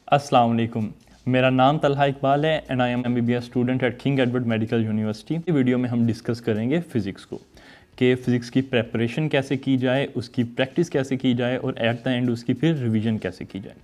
अस्सलाम वालेकुम। मेरा नाम तलहा इकबाल है and I am MBBS student at king Edward medical university. इस वीडियो में हम डिस्कस करेंगे फ़िज़िक्स को कि फ़िज़िक्स की प्रेपरेशन कैसे की जाए, उसकी प्रैक्टिस कैसे की जाए और एट द एंड उसकी फिर रिवीजन कैसे की जाए।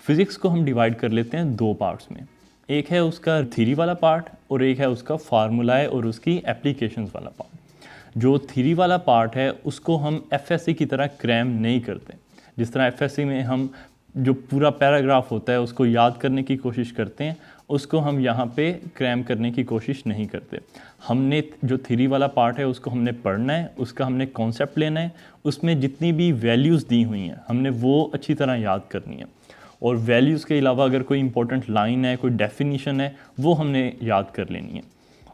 फ़िज़िक्स को हम डिवाइड कर लेते हैं दो पार्ट्स में। एक है उसका थ्योरी वाला पार्ट और एक है उसका फार्मूलाए और उसकी एप्लीकेशंस वाला पार्ट। जो थ्योरी वाला पार्ट है उसको हम FSC की तरह क्रैम नहीं करते। जिस तरह FSC में हम जो पूरा पैराग्राफ होता है उसको याद करने की कोशिश करते हैं, उसको हम यहाँ पे क्रैम करने की कोशिश नहीं करते। हमने जो थ्योरी वाला पार्ट है उसको हमने पढ़ना है, उसका हमने कॉन्सेप्ट लेना है, उसमें जितनी भी वैल्यूज़ दी हुई हैं हमने वो अच्छी तरह याद करनी है। और वैल्यूज़ के अलावा अगर कोई इंपॉर्टेंट लाइन है, कोई डेफिनीशन है, वो हमने याद कर लेनी है।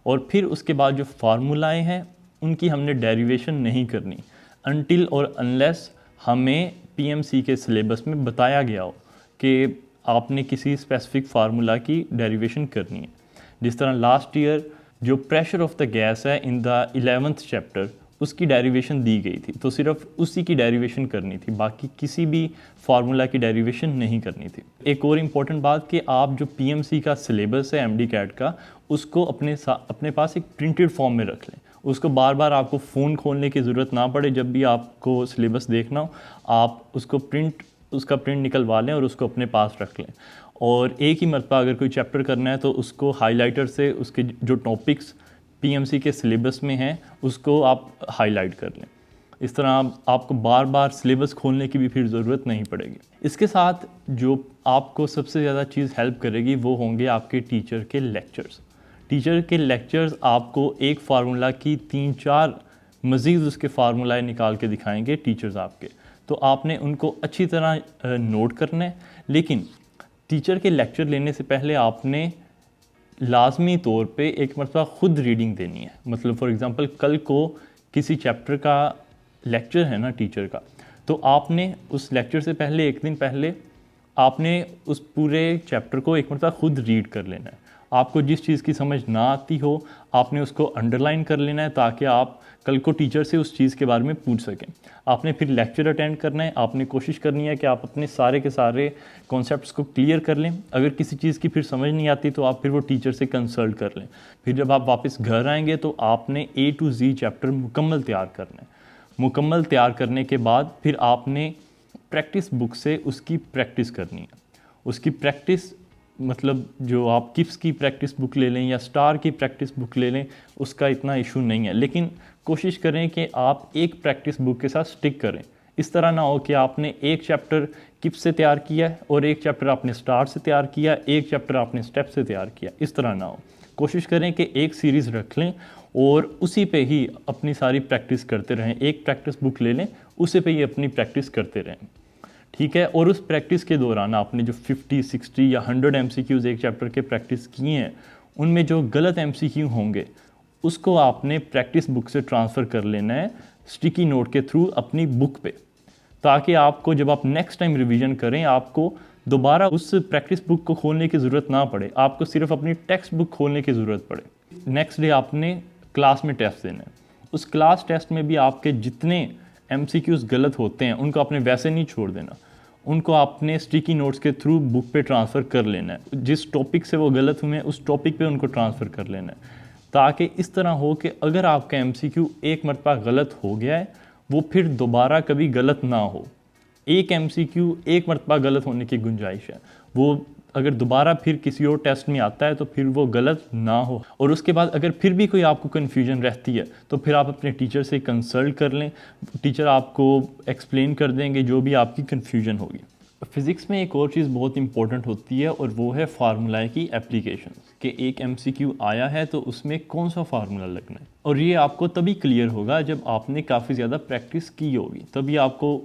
और फिर उसके बाद जो फार्मूलाएँ हैं उनकी हमने डेरिवेशन नहीं करनी अनटिल और अनलेस हमें PMC के सिलेबस में बताया गया हो कि आपने किसी स्पेसिफिक फार्मूला की डेरिवेशन करनी है। जिस तरह लास्ट ईयर जो प्रेशर ऑफ द गैस है इन द 11th चैप्टर उसकी डेरिवेशन दी गई थी, तो सिर्फ उसी की डेरिवेशन करनी थी, बाकी किसी भी फार्मूला की डेरिवेशन नहीं करनी थी। एक और इम्पॉर्टेंट बात कि आप जो PMC का सिलेबस है MD कैट का, उसको अपने पास एक प्रिंटेड फॉर्म में रख लें। उसको बार बार आपको फ़ोन खोलने की ज़रूरत ना पड़े। जब भी आपको सिलेबस देखना हो आप उसका प्रिंट निकलवा लें और उसको अपने पास रख लें। और एक ही मरतबा अगर कोई चैप्टर करना है तो उसको हाइलाइटर से उसके जो टॉपिक्स PMC के सिलेबस में हैं उसको आप हाईलाइट कर लें। इस तरह आपको बार बार सिलेबस खोलने की भी फिर ज़रूरत नहीं पड़ेगी। इसके साथ जो आपको सबसे ज़्यादा चीज़ हेल्प करेगी वो होंगे आपके टीचर के लेक्चर्स। टीचर के लेक्चर्स आपको एक फार्मूला की 3-4 मज़ीद उसके फार्मूलाए निकाल के दिखाएंगे टीचर्स आपके, तो आपने उनको अच्छी तरह नोट करना है। लेकिन टीचर के लेक्चर लेने से पहले आपने लाजमी तौर पे एक मरतबा ख़ुद रीडिंग देनी है। मतलब फॉर एग्ज़ाम्पल कल को किसी चैप्टर का लेक्चर है ना टीचर का, तो आपने उस लेक्चर से पहले एक दिन पहले आपने उस पूरे चैप्टर को एक मरतबा ख़ुद रीड कर लेना है। आपको जिस चीज़ की समझ ना आती हो आपने उसको अंडरलाइन कर लेना है ताकि आप कल को टीचर से उस चीज़ के बारे में पूछ सकें। आपने फिर लेक्चर अटेंड करना है, आपने कोशिश करनी है कि आप अपने सारे के सारे कॉन्सेप्ट्स को क्लियर कर लें। अगर किसी चीज़ की फिर समझ नहीं आती तो आप फिर वो टीचर से कंसल्ट कर लें। फिर जब आप वापस घर आएंगे तो आपने A to Z चैप्टर मुकम्मल तैयार करना है। मुकम्मल तैयार करने के बाद फिर आपने प्रैक्टिस बुक से उसकी प्रैक्टिस करनी है। उसकी प्रैक्टिस मतलब जो आप किप्स की प्रैक्टिस बुक ले लें या स्टार की प्रैक्टिस बुक ले लें उसका इतना इशू नहीं है, लेकिन कोशिश करें कि आप एक प्रैक्टिस बुक के साथ स्टिक करें। इस तरह ना हो कि आपने एक चैप्टर किप्स से तैयार किया है और एक चैप्टर आपने स्टार से तैयार किया, एक चैप्टर आपने स्टेप से तैयार किया। इस तरह ना हो। कोशिश करें कि एक सीरीज़ रख लें और उसी पे ही अपनी सारी प्रैक्टिस करते रहें। एक प्रैक्टिस बुक ले लें, उसी पे ही अपनी प्रैक्टिस करते रहें, ठीक है। और उस प्रैक्टिस के दौरान आपने जो 50, 60 या 100 MCQs एक चैप्टर के प्रैक्टिस किए हैं उनमें जो गलत MCQ होंगे उसको आपने प्रैक्टिस बुक से ट्रांसफ़र कर लेना है स्टिकी नोट के थ्रू अपनी बुक पे, ताकि आपको जब आप नेक्स्ट टाइम रिवीजन करें आपको दोबारा उस प्रैक्टिस बुक को खोलने की ज़रूरत ना पड़े, आपको सिर्फ अपनी टेक्स्ट बुक खोलने की ज़रूरत पड़े। नेक्स्ट डे आपने क्लास में टेस्ट देना है। उस क्लास टेस्ट में भी आपके जितने MCQs गलत होते हैं उनको आपने वैसे नहीं छोड़ देना, उनको आपने स्टिकी नोट्स के थ्रू बुक पे ट्रांसफ़र कर लेना है। जिस टॉपिक से वो गलत हुए हैं उस टॉपिक पे उनको ट्रांसफ़र कर लेना है, ताकि इस तरह हो कि अगर आपका MCQ एक मरतबा गलत हो गया है वो फिर दोबारा कभी गलत ना हो। एक MCQ एक मरतबा गलत होने की गुंजाइश है, वो अगर दोबारा फिर किसी और टेस्ट में आता है तो फिर वो गलत ना हो। और उसके बाद अगर फिर भी कोई आपको कन्फ्यूजन रहती है तो फिर आप अपने टीचर से कंसल्ट कर लें, टीचर आपको एक्सप्लेन कर देंगे जो भी आपकी कन्फ्यूजन होगी। फ़िज़िक्स में एक और चीज़ बहुत इंपॉर्टेंट होती है और वो है फार्मूलाए की एप्लीकेशन, कि एक MCQ आया है तो उसमें कौन सा फार्मूला लगना है। और ये आपको तभी क्लियर होगा जब आपने काफ़ी ज़्यादा प्रैक्टिस की होगी, तभी आपको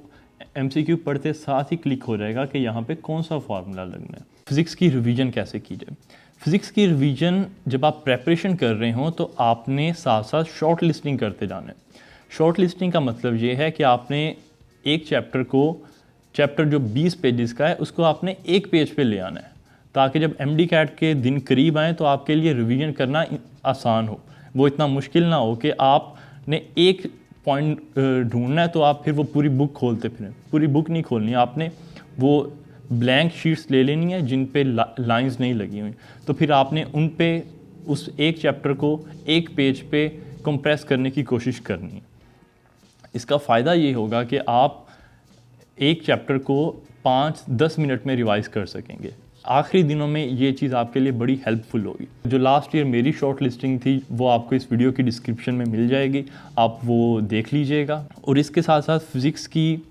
MCQ पढ़ते साथ ही क्लिक हो जाएगा कि यहाँ पे कौन सा फार्मूला लगना है। फ़िज़िक्स की रिवीजन कैसे की जाए? फ़िज़िक्स की रिवीजन जब आप प्रेपरेशन कर रहे हो तो आपने साथ साथ शॉर्ट लिस्टिंग करते जाना है। शॉर्ट लिस्टिंग का मतलब ये है कि आपने एक चैप्टर जो 20 पेजेस का है उसको आपने एक पेज पे ले आना है, ताकि जब MD कैट के दिन करीब आएँ तो आपके लिए रिवीजन करना आसान हो। वो इतना मुश्किल ना हो कि आपने एक पॉइंट ढूंढना है तो आप फिर वो पूरी बुक खोलते फिरें। पूरी बुक नहीं खोलनी, आपने वो ब्लैंक शीट्स ले लेनी है जिन पे लाइंस नहीं लगी हुई, तो फिर आपने उन पे उस एक चैप्टर को एक पेज पे कंप्रेस करने की कोशिश करनी है। इसका फ़ायदा ये होगा कि आप एक चैप्टर को 5-10 मिनट में रिवाइज़ कर सकेंगे। आखिरी दिनों में ये चीज़ आपके लिए बड़ी हेल्पफुल होगी। जो लास्ट ईयर मेरी शॉर्ट लिस्टिंग थी वो आपको इस वीडियो की डिस्क्रिप्शन में मिल जाएगी, आप वो देख लीजिएगा। और इसके साथ साथ फ़िज़िक्स की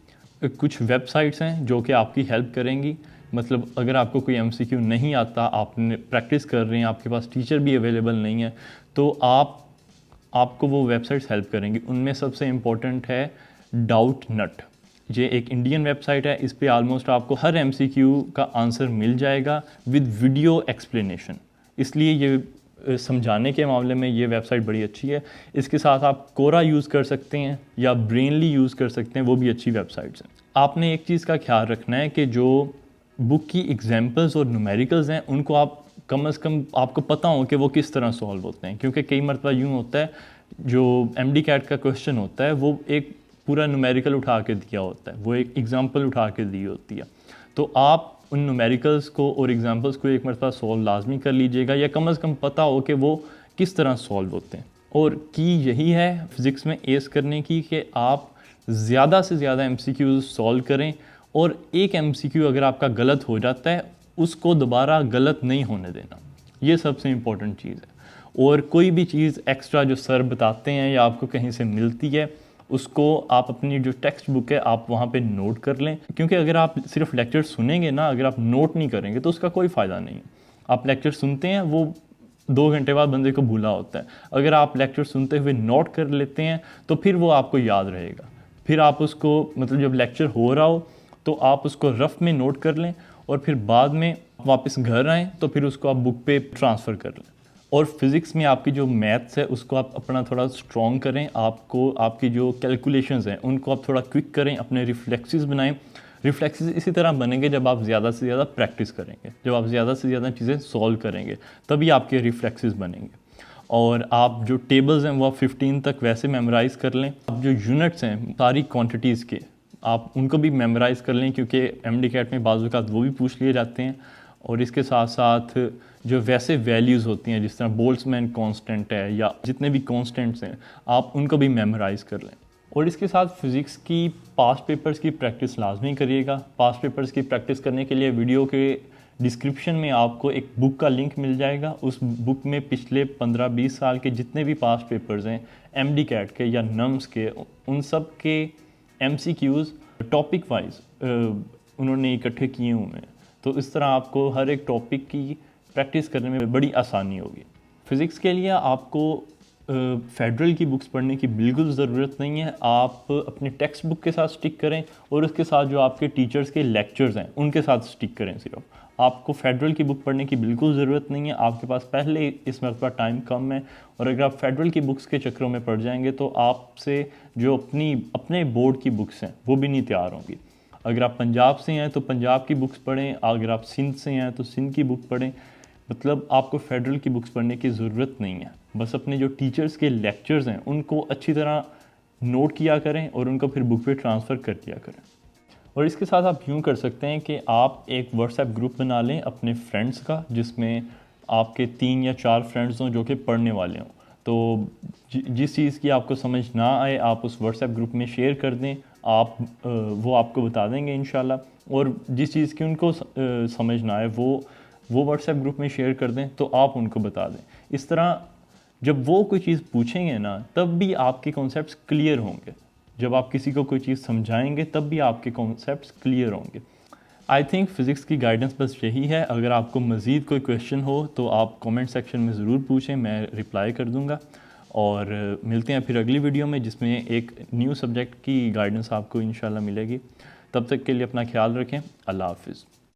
कुछ वेबसाइट्स हैं जो कि आपकी हेल्प करेंगी। मतलब अगर आपको कोई MCQ नहीं आता, आपने प्रैक्टिस कर रहे हैं, आपके पास टीचर भी अवेलेबल नहीं है, तो आपको वो वेबसाइट्स हेल्प करेंगी। उनमें सबसे इम्पोर्टेंट है डाउट नट। ये एक इंडियन वेबसाइट है, इस पे ऑलमोस्ट आपको हर MCQ का आंसर मिल जाएगा विद वीडियो एक्सप्लेनेशन, इसलिए ये समझाने के मामले में ये वेबसाइट बड़ी अच्छी है। इसके साथ आप कोरा यूज़ कर सकते हैं या ब्रेनली यूज़ कर सकते हैं, वो भी अच्छी वेबसाइट्स हैं। आपने एक चीज़ का ख्याल रखना है कि जो बुक की एग्जाम्पल्स और न्यूमेरिकल्स हैं उनको आप कम से कम आपको पता हो कि वो किस तरह सॉल्व होते हैं, क्योंकि कई मरतबा यूँ होता है जो MD कैट का क्वेश्चन होता है वो एक पूरा न्यूमेरिकल उठा के दिया होता है, वो एक एग्जांपल उठा के दी होती है। तो आप उन न्यूमेरिकल्स को और एग्जांपल्स को एक मरतबा सॉल्व लाजमी कर लीजिएगा, या कम से कम पता हो कि वो किस तरह सॉल्व होते हैं। और की यही है फ़िज़िक्स में एस करने की कि आप ज़्यादा से ज़्यादा MCQ सॉल्व करें, और एक MCQ अगर आपका गलत हो जाता है उसको दोबारा गलत नहीं होने देना, ये सबसे इम्पोर्टेंट चीज़ है। और कोई भी चीज़ एक्स्ट्रा जो सर बताते हैं या आपको कहीं से मिलती है उसको आप अपनी जो टेक्स्ट बुक है आप वहाँ पे नोट कर लें, क्योंकि अगर आप सिर्फ लेक्चर सुनेंगे ना, अगर आप नोट नहीं करेंगे तो उसका कोई फ़ायदा नहीं है। आप लेक्चर सुनते हैं, वो 2 घंटे बाद बंदे को भूला होता है। अगर आप लेक्चर सुनते हुए नोट कर लेते हैं तो फिर वो आपको याद रहेगा। फिर आप उसको मतलब जब लेक्चर हो रहा हो तो आप उसको रफ में नोट कर लें, और फिर बाद में वापस घर आएँ तो फिर उसको आप बुक पे ट्रांसफ़र कर लें। और फिज़िक्स में आपकी जो मैथ्स है उसको आप अपना थोड़ा स्ट्रॉन्ग करें, आपको आपकी जो कैलकुलेशंस हैं उनको आप थोड़ा क्विक करें, अपने रिफ्लेक्सेस बनाएं। रिफ्लेक्सेस इसी तरह बनेंगे जब आप ज़्यादा से ज़्यादा प्रैक्टिस करेंगे, जब आप ज़्यादा से ज़्यादा चीज़ें सॉल्व करेंगे, तभी आपके रिफ्लेक्सेस बनेंगे। और आप जो टेबल्स हैं वो आप 15 तक वैसे मेमोराइज़ कर लें। आप जो यूनिट्स हैं सारी क्वान्टिटीज़ के, आप उनको भी मेमोराइज़ कर लें, क्योंकि MD कैट में बाज़ औक़ात वो भी पूछ लिए जाते हैं। और इसके साथ साथ जो वैसे वैल्यूज़ होती हैं जिस तरह बोल्ट्ज़मैन कांस्टेंट है या जितने भी कांस्टेंट्स हैं, आप उनको भी मेमोराइज़ कर लें। और इसके साथ फ़िज़िक्स की पास्ट पेपर्स की प्रैक्टिस लाजमी करिएगा। पास्ट पेपर्स की प्रैक्टिस करने के लिए वीडियो के डिस्क्रिप्शन में आपको एक बुक का लिंक मिल जाएगा। उस बुक में पिछले 15-20 साल के जितने भी पास्ट पेपर्स हैं MD कैट के या नम्स के, उन सब के MCQs टॉपिक वाइज उन्होंने इकट्ठे किए हुए हैं। तो इस तरह आपको हर एक टॉपिक की प्रैक्टिस करने में बड़ी आसानी होगी। फ़िज़िक्स के लिए आपको फेडरल की बुक्स पढ़ने की बिल्कुल ज़रूरत नहीं है। आप अपने टेक्स्ट बुक के साथ स्टिक करें, और उसके साथ जो आपके टीचर्स के लेक्चर्स हैं उनके साथ स्टिक करें। सिर्फ आपको फेडरल की बुक पढ़ने की बिल्कुल ज़रूरत नहीं है। आपके पास पहले इस मरतबा टाइम कम है, और अगर आप फेडरल की बुक्स के चक्करों में पड़ जाएंगे तो आपसे जो अपने बोर्ड की बुक्स हैं वो भी नहीं तैयार होंगी। अगर आप पंजाब से हैं तो पंजाब की बुक्स पढ़ें, अगर आप सिंध से हैं तो सिंध की बुक पढ़ें। मतलब आपको फेडरल की बुक्स पढ़ने की ज़रूरत नहीं है। बस अपने जो टीचर्स के लेक्चर्स हैं उनको अच्छी तरह नोट किया करें और उनको फिर बुक पे ट्रांसफ़र कर दिया करें। और इसके साथ आप यूँ कर सकते हैं कि आप एक व्हाट्सएप ग्रुप बना लें अपने फ्रेंड्स का, जिसमें आपके 3 या 4 फ्रेंड्स हों जो कि पढ़ने वाले हों। तो जिस चीज़ की आपको समझ ना आए आप उस व्हाट्सएप ग्रुप में शेयर कर दें, वो आपको बता देंगे इंशाल्लाह। और जिस चीज़ की उनको समझ ना आए वो व्हाट्सएप ग्रुप में शेयर कर दें तो आप उनको बता दें। इस तरह जब वो कोई चीज़ पूछेंगे ना तब भी आपके कॉन्सेप्ट्स क्लियर होंगे। जब आप किसी को कोई चीज़ समझाएंगे तब भी आपके कॉन्सेप्ट्स क्लियर होंगे। आई थिंक फ़िज़िक्स की गाइडेंस बस यही है। अगर आपको मज़ीद कोई क्वेश्चन हो तो आप कमेंट सेक्शन में ज़रूर पूछें, मैं रिप्लाई कर दूँगा। और मिलते हैं फिर अगली वीडियो में जिसमें एक न्यू सब्जेक्ट की गाइडेंस आपको इंशाल्लाह मिलेगी। तब तक के लिए अपना ख्याल रखें। अल्लाह हाफ़िज़।